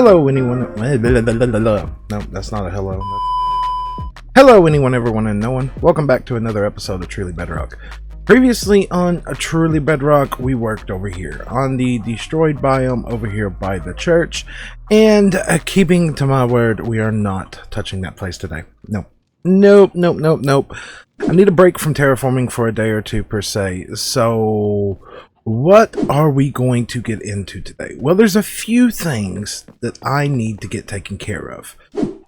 Hello, anyone. No, that's not a hello. Hello, anyone, everyone, and no one. Welcome back to another episode of Truly Bedrock. Previously on a Truly Bedrock, we worked over here on the destroyed biome over here by the church, and keeping to my word, we are not touching that place today. Nope. I need a break from terraforming for a day or two per se. So what are we going to get into today? Well, there's a few things that I need to get taken care of.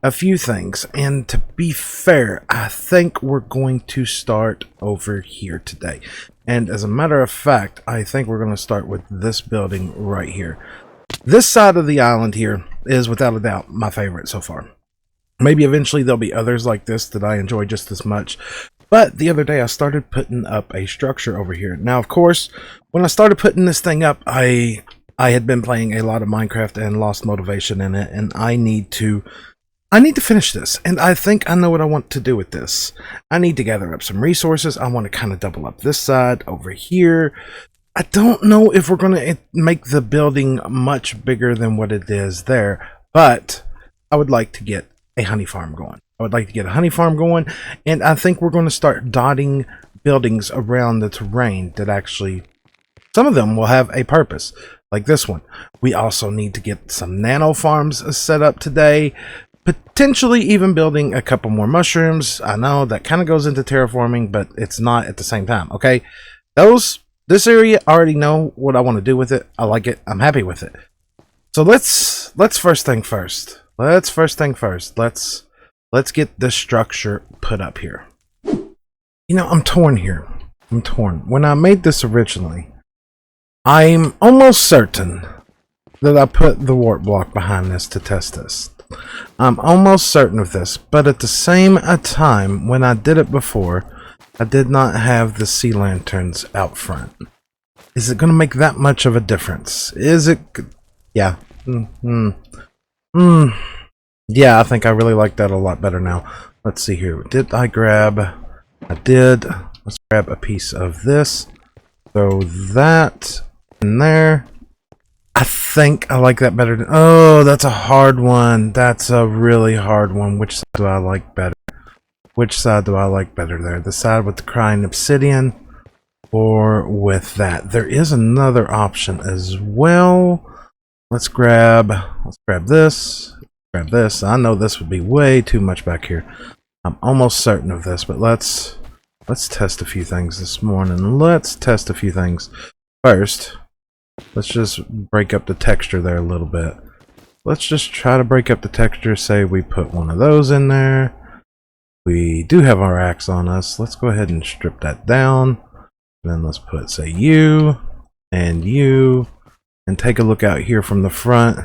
A few things, and to be fair, I think we're going to start over here today. And as a matter of fact, I think we're going to start with this building right here. This side of the island here is without a doubt my favorite so far. Maybe eventually there'll be others like this that I enjoy just as much. But the other day I started putting up a structure over here. Now, of course, when I started putting this thing up, I had been playing a lot of Minecraft and lost motivation in it, and I need to finish this, and I think I know what I want to do with this. I need to gather up some resources. I want to kind of double up this side over here. I don't know if we're going to make the building much bigger than what it is there, but I would like to get a honey farm going. And I think we're going to start dotting buildings around the terrain that actually, some of them will have a purpose, like this one. We also need to get some nano farms set up today. Potentially even building a couple more mushrooms. I know that kind of goes into terraforming, but it's not at the same time. Okay, this area, I already know what I want to do with it. I like it. I'm happy with it. So let's first thing first. Let's get this structure put up here. You know, I'm torn here. When I made this originally, I'm almost certain that I put the warp block behind this to test this. I'm almost certain of this, but at the same time, when I did it before, I did not have the sea lanterns out front. Is it going to make that much of a difference? Is it? Yeah. Yeah, I think I really like that a lot better now. Let's see here. Did I grab? I did. Let's grab a piece of this. Throw that in there. I think I like that better. Oh, that's a hard one. That's a really hard one. Which side do I like better? There? The side with the crying obsidian or with that? There is another option as well. Let's grab this. I know this would be way too much back here. I'm almost certain of this, but let's test a few things this morning. Let's test a few things. First, let's just break up the texture there a little bit. Let's just try to break up the texture. Say we put one of those in there. We do have our axe on us. Let's go ahead and strip that down. And then let's put, say, you, and take a look out here from the front.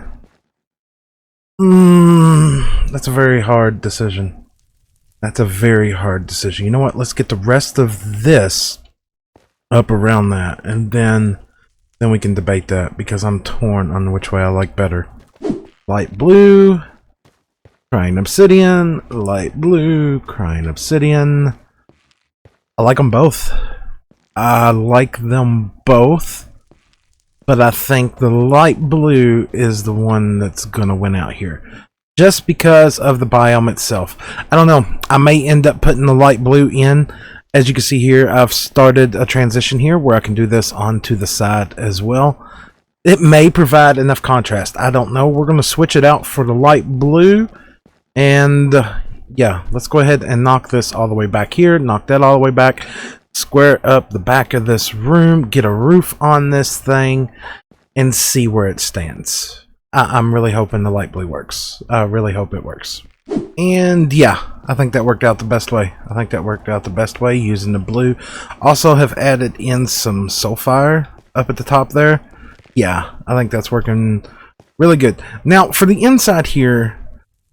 That's a very hard decision. You know what? Let's get the rest of this up around that, and then we can debate that, because I'm torn on which way I like better. Light blue, crying obsidian, light blue, crying obsidian. I like them both. But I think the light blue is the one that's gonna win out here, just because of the biome itself. I don't know, I may end up putting the light blue in. As you can see here, I've started a transition here where I can do this onto the side as well. It may provide enough contrast. I don't know. We're going to switch it out for the light blue. And yeah, let's go ahead and knock this all the way back here. Knock that all the way back. Square up the back of this room. Get a roof on this thing. And see where it stands. I'm really hoping the light blue works. I really hope it works. And yeah, I think that worked out the best way. Using the blue. Also have added in some sulfire up at the top there. Yeah, I think that's working really good. Now for the inside here,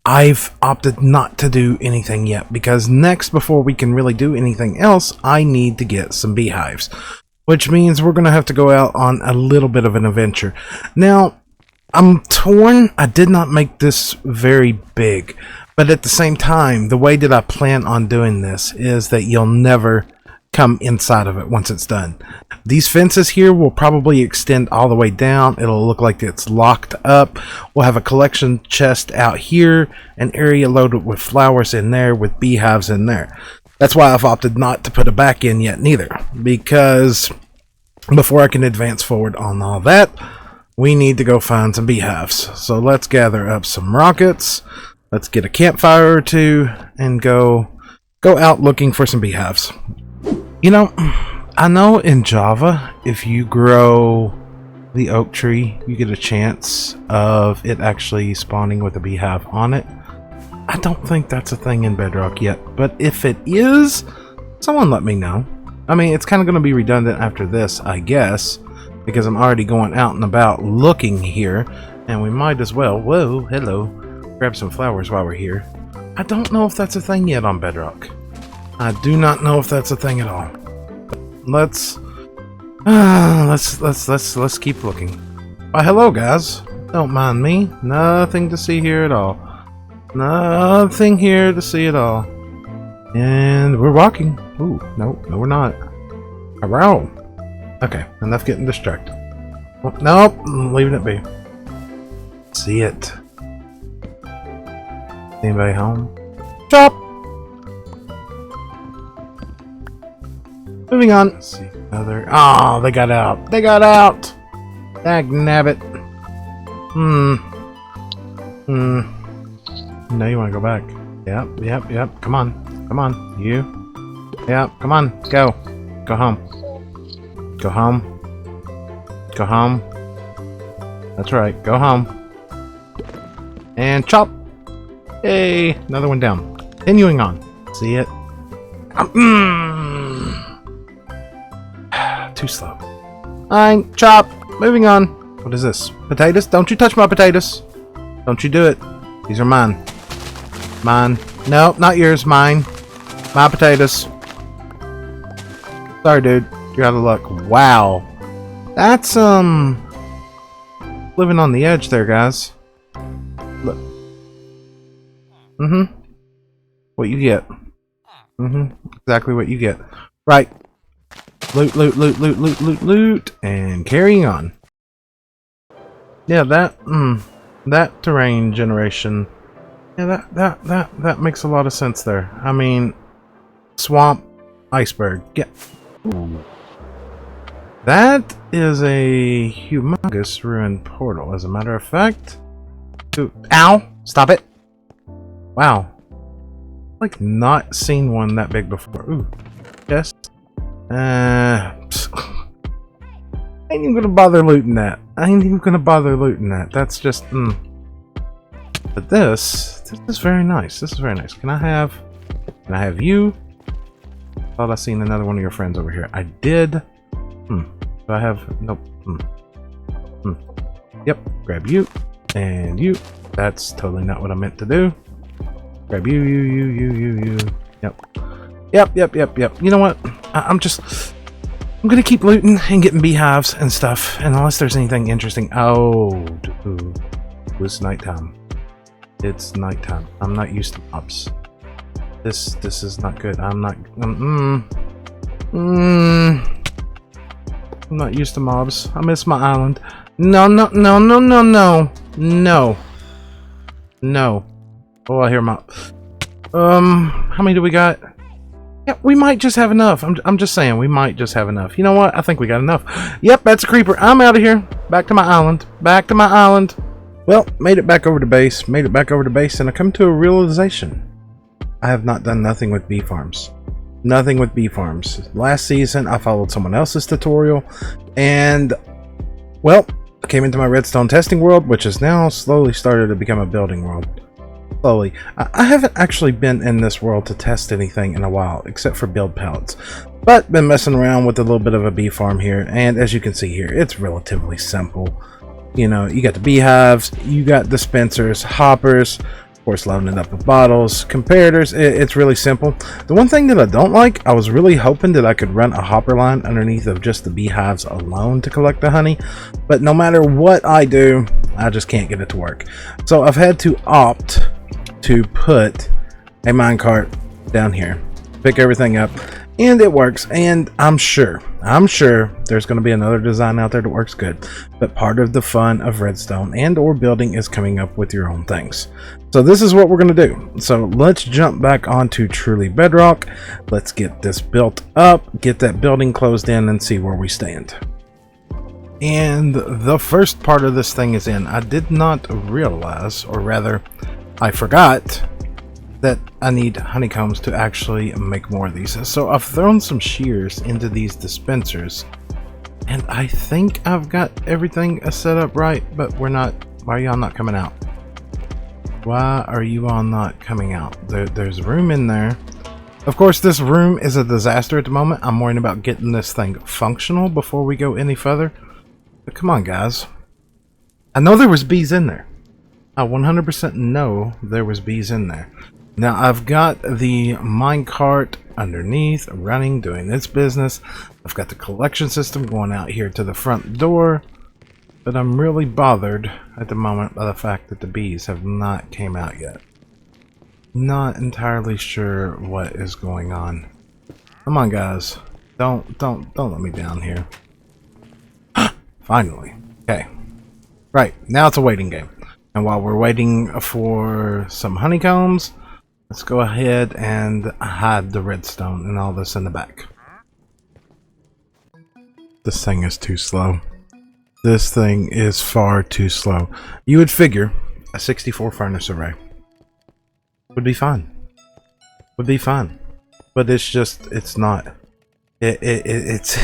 I've opted not to do anything yet, because next, before we can really do anything else, I need to get some beehives, which means we're gonna have to go out on a little bit of an adventure. Now I'm torn. I did not make this very big, but at the same time, the way that I plan on doing this is that you'll never come inside of it once it's done. These fences here will probably extend all the way down. It'll look like it's locked up. We'll have a collection chest out here, an area loaded with flowers in there, with beehives in there. That's why I've opted not to put a back in yet neither, because before I can advance forward on all that, we need to go find some beehives. So let's gather up some rockets, let's get a campfire or two, and go out looking for some beehives. You know, I know in Java, if you grow the oak tree, you get a chance of it actually spawning with a beehive on it. I don't think that's a thing in Bedrock yet, but if it is, someone let me know. I mean, it's kind of going to be redundant after this, I guess, because I'm already going out and about looking here, and we might as well, whoa, hello, grab some flowers while we're here. I don't know if that's a thing yet on Bedrock. I do not know if that's a thing at all. Let's keep looking. Why, hello guys. Don't mind me. Nothing to see here at all. Nothing here to see at all. And we're walking. Ooh, no, we're not. Around. Okay, enough getting distracted. Oh, nope, I'm leaving it be. See it. Anybody home? Chop! Moving on. Let's see. Another. Oh, they got out. They got out! Dag nabbit. No, you want to go back. Yep. Come on. You. Yep, come on. Go. Go home. Go home. Go home. That's right. Go home. And chop. Hey, another one down. Continuing on. See it? Too slow. Fine. Chop. Moving on. What is this? Potatoes? Don't you touch my potatoes. Don't you do it. These are mine. Mine. No, not yours. Mine. My potatoes. Sorry, dude. You're out of luck. Wow. That's, living on the edge there, guys. Look. What you get. Exactly what you get. Right. Loot. And carrying on. Yeah, that terrain generation. Yeah, that makes a lot of sense there. I mean, swamp, iceberg. Yeah. Ooh. That is a humongous ruined portal, as a matter of fact. Ooh. Ow! Stop it! Wow. Like, not seen one that big before. Ooh. Yes. I ain't even gonna bother looting that. That's just, But this is very nice. Can I have you? Thought I seen another one of your friends over here. I did. Do I have? Nope. Yep. Grab you and you. That's totally not what I meant to do. Grab you. Yep. You know what? I'm gonna keep looting and getting beehives and stuff, and unless there's anything interesting. Oh, it's nighttime. It's nighttime. I'm not used to mobs. This is not good. I'm not used to mobs. I miss my island. No. Oh, I hear mob. How many do we got? Yeah, we might just have enough. I'm just saying, we might just have enough. You know what? I think we got enough. Yep, that's a creeper. I'm out of here. Back to my island. Well, made it back over to base. And I come to a realization. I have not done nothing with bee farms. Last season, I followed someone else's tutorial. And, well, I came into my redstone testing world, which has now slowly started to become a building world. Slowly. I haven't actually been in this world to test anything in a while, except for build pallets. But been messing around with a little bit of a bee farm here, and as you can see here, it's relatively simple. You know, you got the beehives, you got dispensers, hoppers, of course loading it up with bottles, comparators. It's really simple. The one thing that I don't like, I was really hoping that I could run a hopper line underneath of just the beehives alone to collect the honey, but no matter what I do, I just can't get it to work. So I've had to opt to put a minecart down here, pick everything up, And it works, and I'm sure there's going to be another design out there that works good. But part of the fun of redstone and or building is coming up with your own things. So this is what we're going to do. So let's jump back onto Truly Bedrock. Let's get this built up, get that building closed in, and see where we stand. And the first part of this thing is in. I did not realize, or rather, I forgot that I need honeycombs to actually make more of these. So I've thrown some shears into these dispensers, and I think I've got everything set up right, but we're not. Why are y'all not coming out? Why are you all not coming out? There's room in there. Of course, this room is a disaster at the moment. I'm worrying about getting this thing functional before we go any further. But come on, guys. I know there was bees in there. I 100% know there was bees in there. Now I've got the minecart underneath running, doing its business. I've got the collection system going out here to the front door, but I'm really bothered at the moment by the fact that the bees have not came out yet. Not entirely sure what is going on. Come on, guys. Don't let me down here. Finally. Okay. Right, now it's a waiting game. And while we're waiting for some honeycombs, let's go ahead and hide the redstone and all this in the back. This thing is too slow. This thing is far too slow. You would figure a 64 furnace array would be fine. Would be fine. But it's just, it's not. It's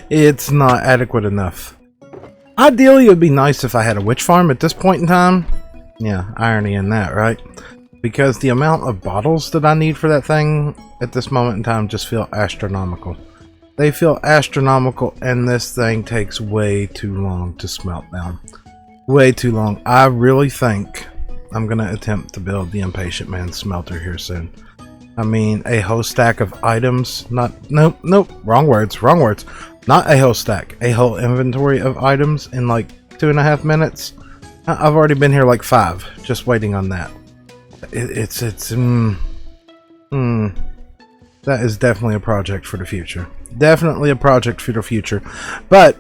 it's not adequate enough. Ideally, it would be nice if I had a witch farm at this point in time. Yeah, irony in that, right? Because the amount of bottles that I need for that thing at this moment in time just feel astronomical. They feel astronomical, and this thing takes way too long to smelt down. Way too long. I really think I'm going to attempt to build the Impatient Man smelter here soon. I mean, a whole stack of items. Nope, wrong words. Not a whole stack. A whole inventory of items in like 2.5 minutes. I've already been here like 5, just waiting on that. That is definitely a project for the future. Definitely a project for the future. But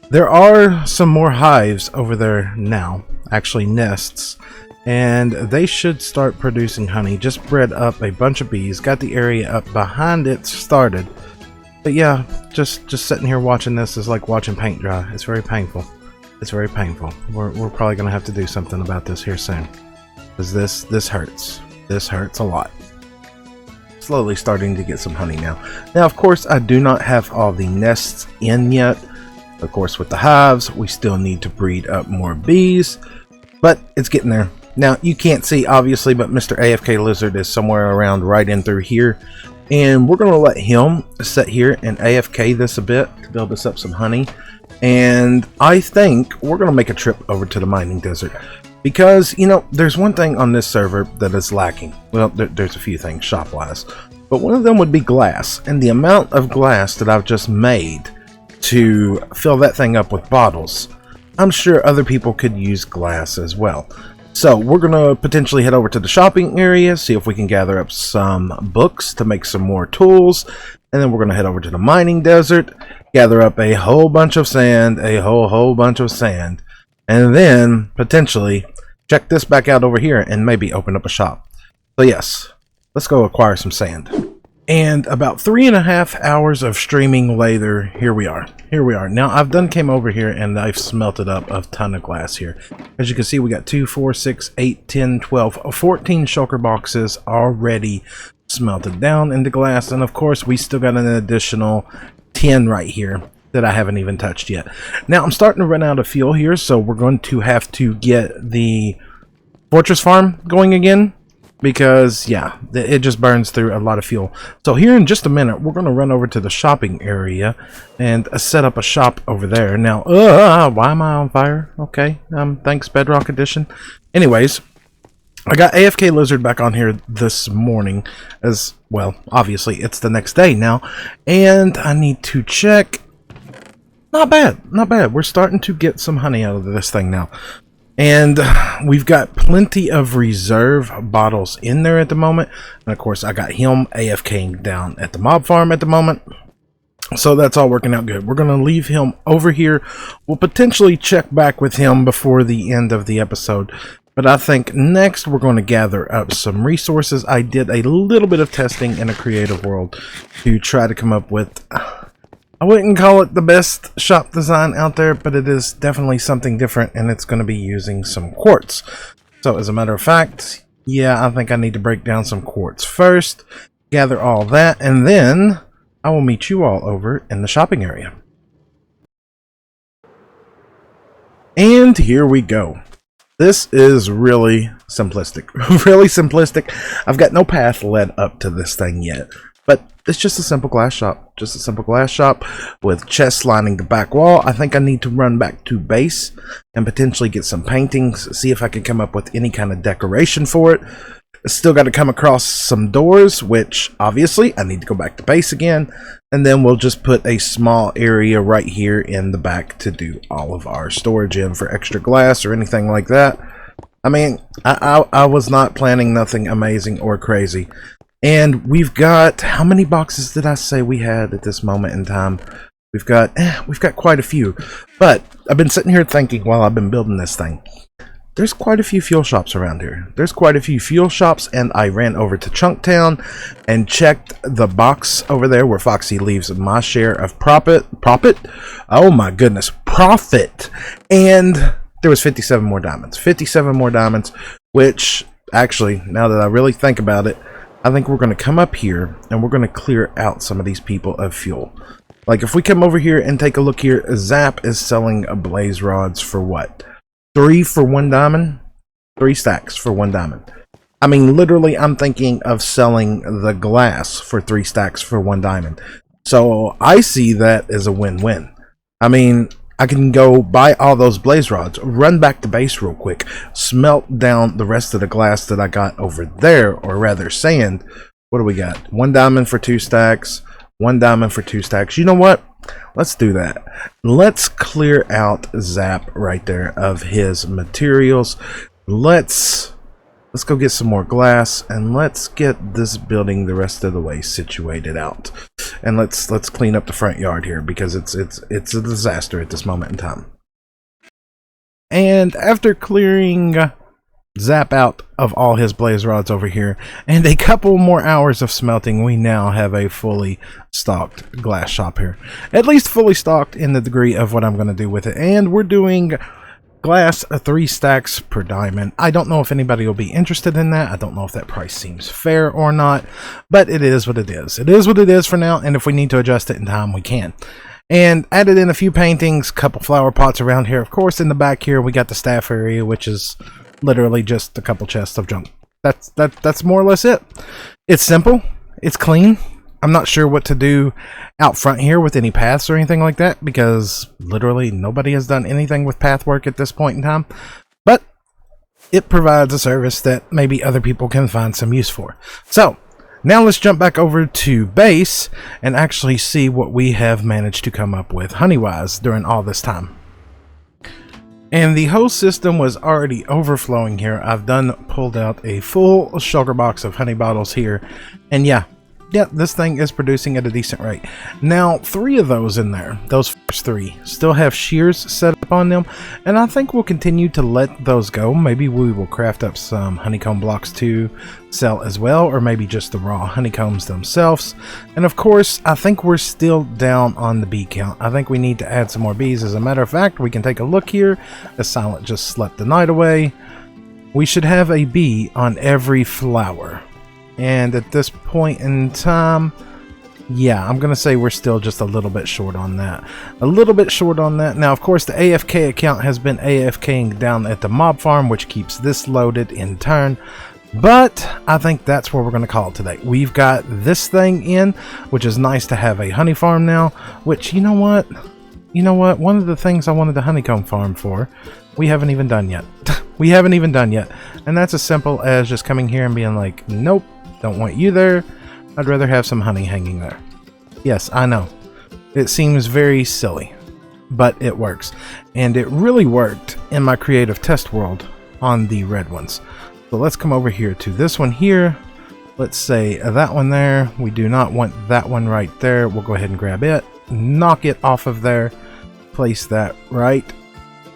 there are some more hives over there now. Actually, nests. And they should start producing honey. Just bred up a bunch of bees. Got the area up behind it started. But yeah, just sitting here watching this is like watching paint dry. It's very painful. It's very painful. We're probably going to have to do something about this here soon. Because this hurts. This hurts a lot. Slowly starting to get some honey now. Now, of course, I do not have all the nests in yet. Of course, with the hives, we still need to breed up more bees. But it's getting there. Now, you can't see, obviously, but Mr. AFK Lizard is somewhere around right in through here. And we're going to let him sit here and AFK this a bit to build us up some honey. And I think we're going to make a trip over to the mining desert. Because, you know, there's one thing on this server that is lacking. Well, there's a few things shop-wise. But one of them would be glass. And the amount of glass that I've just made to fill that thing up with bottles, I'm sure other people could use glass as well. So we're going to potentially head over to the shopping area, see if we can gather up some books to make some more tools. And then we're going to head over to the mining desert, gather up a whole bunch of sand, a whole bunch of sand. And then potentially check this back out over here and maybe open up a shop. So yes, let's go acquire some sand. And about 3.5 hours of streaming later, here we are. Now I've came over here and I've smelted up a ton of glass here. As you can see, we got 2, 4, 6, 8, 10, 12, 14 shulker boxes already smelted down into glass. And of course, we still got an additional 10 right here that I haven't even touched yet. Now I'm starting to run out of fuel here, so we're going to have to get the fortress farm going again. Because, yeah, it just burns through a lot of fuel. So here in just a minute, we're going to run over to the shopping area and set up a shop over there. Now, why am I on fire? Okay, thanks Bedrock Edition. Anyways, I got AFK Lizard back on here this morning. As, well, obviously, it's the next day now. And I need to check. Not bad. We're starting to get some honey out of this thing now. And we've got plenty of reserve bottles in there at the moment. And of course, I got him AFKing down at the mob farm at the moment. So that's all working out good. We're going to leave him over here. We'll potentially check back with him before the end of the episode. But I think next we're going to gather up some resources. I did a little bit of testing in a creative world to try to come up with... I wouldn't call it the best shop design out there, but it is definitely something different, and it's going to be using some quartz. So as a matter of fact, yeah, I think I need to break down some quartz first, gather all that, and then I will meet you all over in the shopping area. And here we go. This is really simplistic. Really simplistic. I've got no path led up to this thing yet. But it's just a simple glass shop. Just a simple glass shop with chests lining the back wall. I think I need to run back to base and potentially get some paintings. See if I can come up with any kind of decoration for it. Still got to come across some doors, which obviously I need to go back to base again. And then we'll just put a small area right here in the back to do all of our storage in for extra glass or anything like that. I mean, I was not planning nothing amazing or crazy. And we've got, how many boxes did I say we had at this moment in time? We've got quite a few. But I've been sitting here thinking while I've been building this thing. There's quite a few fuel shops around here. There's quite a few fuel shops, and I ran over to Chunktown and checked the box over there where Foxy leaves my share of profit. Oh my goodness, profit! And there was 57 more diamonds. 57 more diamonds, which actually, now that I really think about it, I think we're going to come up here and we're going to clear out some of these people of fuel. Like if we come over here and take a look here, Zap is selling blaze rods for what? 3 for 1 diamond? 3 stacks for 1 diamond. I mean, literally, I'm thinking of selling the glass for 3 stacks for 1 diamond. So I see that as a win-win. I mean, I can go buy all those blaze rods, run back to base real quick, smelt down the rest of the glass that I got over there, or rather sand. What do we got? 1 diamond for 2 stacks, 1 diamond for 2 stacks. You know what? Let's do that. Let's clear out Zap right there of his materials. Let's go get some more glass, and let's get this building the rest of the way situated out. And let's clean up the front yard here because it's a disaster at this moment in time. And after clearing Zap out of all his blaze rods over here and a couple more hours of smelting, we now have a fully stocked glass shop here. At least fully stocked in the degree of what I'm going to do with it. And we're doing glass 3 stacks per diamond. I don't know if anybody will be interested in that. I don't know if that price seems fair or not, but it is what it is. It is what it is for now, and if we need to adjust it in time, we can. And added in a few paintings, couple flower pots around here. Of course, in the back here, we got the staff area, which is literally just a couple chests of junk. That's more or less it. It's simple. It's clean. I'm not sure what to do out front here with any paths or anything like that, because literally nobody has done anything with path work at this point in time. But it provides a service that maybe other people can find some use for. So now let's jump back over to base and actually see what we have managed to come up with honey-wise during all this time. And the whole system was already overflowing here. I've pulled out a full sugar box of honey bottles here. And yeah, this thing is producing at a decent rate. Now, 3 of those in there, those first 3, still have shears set up on them. And I think we'll continue to let those go. Maybe we will craft up some honeycomb blocks to sell as well, or maybe just the raw honeycombs themselves. And of course, I think we're still down on the bee count. I think we need to add some more bees. As a matter of fact, we can take a look here. The Silent just slept the night away. We should have a bee on every flower. And at this point in time, yeah, I'm going to say we're still just a little bit short on that. A little bit short on that. Now, of course, the AFK account has been AFKing down at the mob farm, which keeps this loaded in turn. But I think that's where we're going to call it today. We've got this thing in, which is nice to have a honey farm now, which, you know what? One of the things I wanted the honeycomb farm for, we haven't even done yet. We haven't even done yet. And that's as simple as just coming here and being like, nope, don't want you there. I'd rather have some honey hanging there. Yes, I know. It seems very silly. but it works. And it really worked in my creative test world on the red ones. So let's come over here to this one here. Let's say that one there. We do not want that one right there. We'll go ahead and grab it, knock it off of there, place that right.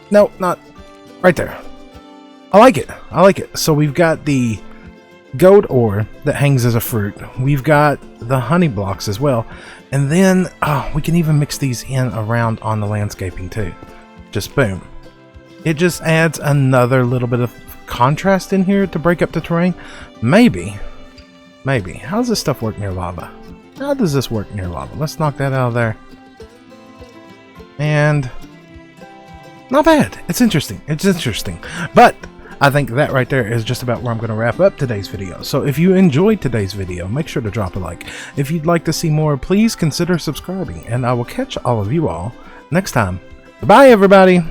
No, not right there. I like it. I like it. So we've got the gold ore that hangs as a fruit. We've got the honey blocks as well. And then we can even mix these in around on the landscaping too. Just boom. It just adds another little bit of contrast in here to break up the terrain. Maybe. How does this stuff work near lava? How does this work near lava? Let's knock that out of there. And not bad. It's interesting. It's interesting. But I think that right there is just about where I'm going to wrap up today's video. So if you enjoyed today's video, make sure to drop a like. If you'd like to see more, please consider subscribing. And I will catch all of you all next time. Goodbye, everybody.